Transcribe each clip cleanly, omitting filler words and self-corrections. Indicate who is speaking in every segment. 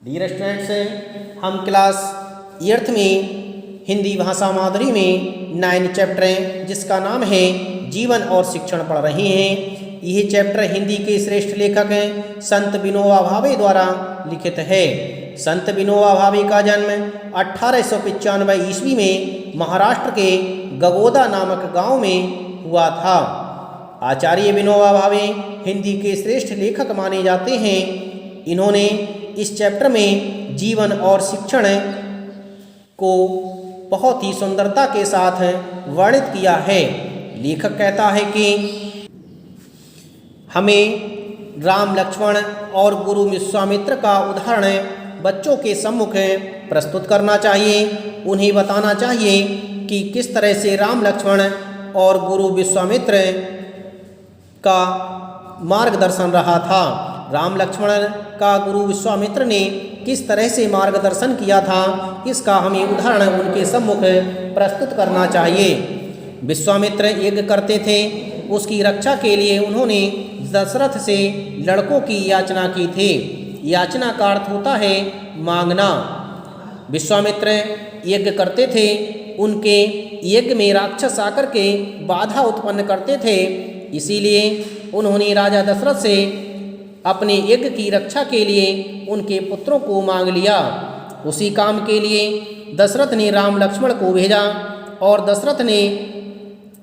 Speaker 1: Dear students, हम class 8th में हिंदी भाषा माधुरी में 9 चैप्टर हैं जिसका नाम है जीवन और शिक्षण पढ़ रहे हैं। यह चैप्टर हिंदी के श्रेष्ठ लेखक हैं संत विनोबा भावे द्वारा लिखित है। संत विनोबा भावे का जन्म 1895 ईस्वी में महाराष्ट्र के गगोदा नामक गांव में हुआ था। आचार्य विनोबा भावे हिंदी के श्रेष्ठ लेखक माने जाते हैं। इन्होंने इस चैप्टर में जीवन और शिक्षण को बहुत ही सुंदरता के साथ वर्णित किया है। लेखक कहता है कि हमें राम लक्ष्मण और गुरु विश्वामित्र का उदाहरण बच्चों के सम्मुख प्रस्तुत करना चाहिए। उन्हें बताना चाहिए कि किस तरह से राम लक्ष्मण और गुरु विश्वामित्र का मार्गदर्शन रहा था। राम लक्ष्मण का गुरु विश्वामित्र ने किस तरह से मार्गदर्शन किया था, इसका हमें उदाहरण उनके सम्मुख प्रस्तुत करना चाहिए। विश्वामित्र यज्ञ करते थे, उसकी रक्षा के लिए उन्होंने दशरथ से लड़कों की याचना की थी। याचना का अर्थ होता है मांगना। विश्वामित्र यज्ञ करते थे, उनके यज्ञ में राक्षस आकर के बाधा उत्पन्न करते थे, इसीलिए उन्होंने राजा दशरथ से अपने यज्ञ की रक्षा के लिए उनके पुत्रों को मांग लिया। उसी काम के लिए दशरथ ने राम लक्ष्मण को भेजा और दशरथ ने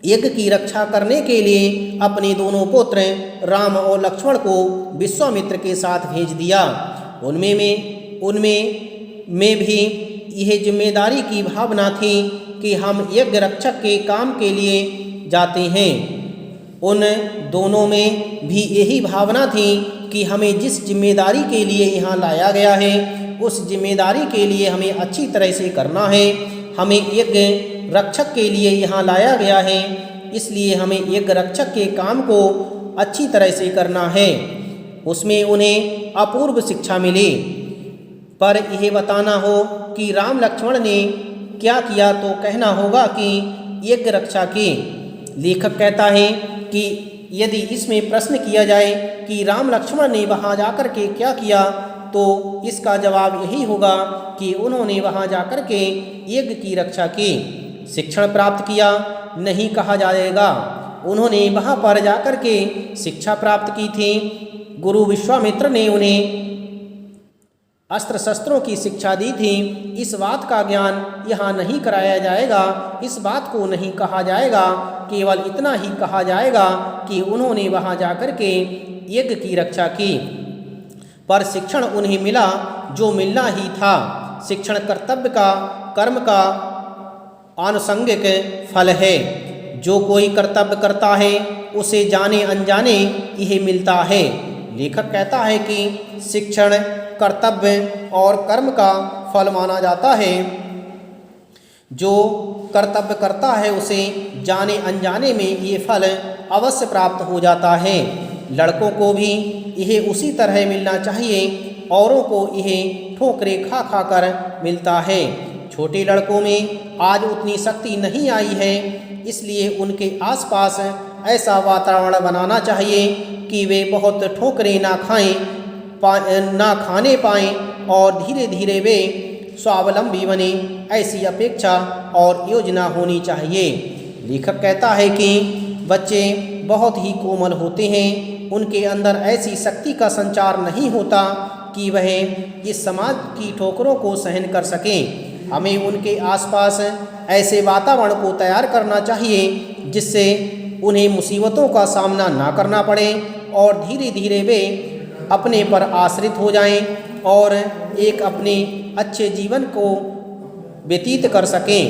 Speaker 1: यज्ञ की रक्षा करने के लिए अपने दोनों पुत्र राम और लक्ष्मण को विश्वामित्र के साथ भेज दिया। उनमें भी यह जिम्मेदारी की भावना थी कि हम यज्ञ रक्षक के काम के लिए जाते हैं। उन दोनों में भी यही भावना थी कि हमें जिस जिम्मेदारी के लिए यहाँ लाया गया है उस जिम्मेदारी के लिए हमें अच्छी तरह से करना है। हमें यज्ञ रक्षक के लिए यहाँ लाया गया है, इसलिए हमें यज्ञ रक्षक के काम को अच्छी तरह से करना है। उसमें उन्हें अपूर्व शिक्षा मिली। पर यह बताना हो कि राम लक्ष्मण ने क्या किया तो कहना होगा कि यज्ञ रक्षा की। लेखक कहता है कि यदि इसमें प्रश्न किया जाए कि राम लक्ष्मण ने वहाँ जाकर के क्या किया, तो इसका जवाब यही होगा कि उन्होंने वहाँ जाकर के यज्ञ की रक्षा की। शिक्षण प्राप्त किया नहीं कहा जाएगा, उन्होंने वहाँ पर जाकर के शिक्षा प्राप्त की थी। गुरु विश्वामित्र ने उन्हें अस्त्र शस्त्रों की शिक्षा दी थी। इस बात का ज्ञान यहाँ नहीं कराया जाएगा, इस बात को नहीं कहा जाएगा, केवल इतना ही कहा जाएगा कि उन्होंने वहाँ जाकर के यज्ञ की रक्षा की। पर शिक्षण उन्हें मिला जो मिलना ही था। शिक्षण कर्तव्य का, कर्म का आनुषंगिक फल है। जो कोई कर्तव्य करता है उसे जाने अनजाने यह मिलता है। लेखक कहता है कि शिक्षण कर्तव्य और कर्म का फल माना जाता है। जो कर्तव्य करता है उसे जाने अनजाने में ये फल अवश्य प्राप्त हो जाता है। लड़कों को भी यह उसी तरह मिलना चाहिए, औरों को यह ठोकरें खा खा कर मिलता है। छोटे लड़कों में आज उतनी शक्ति नहीं आई है, इसलिए उनके आसपास ऐसा वातावरण बनाना चाहिए कि वे बहुत ठोकरें ना खाने पाएं और धीरे धीरे वे स्वावलंबी बने, ऐसी अपेक्षा और योजना होनी चाहिए। लेखक कहता है कि बच्चे बहुत ही कोमल होते हैं, उनके अंदर ऐसी शक्ति का संचार नहीं होता कि वह इस समाज की ठोकरों को सहन कर सकें। हमें उनके आसपास ऐसे वातावरण को तैयार करना चाहिए जिससे उन्हें मुसीबतों का सामना ना करना पड़े और धीरे धीरे वे अपने पर आश्रित हो जाएं और एक अपने अच्छे जीवन को व्यतीत कर सकें।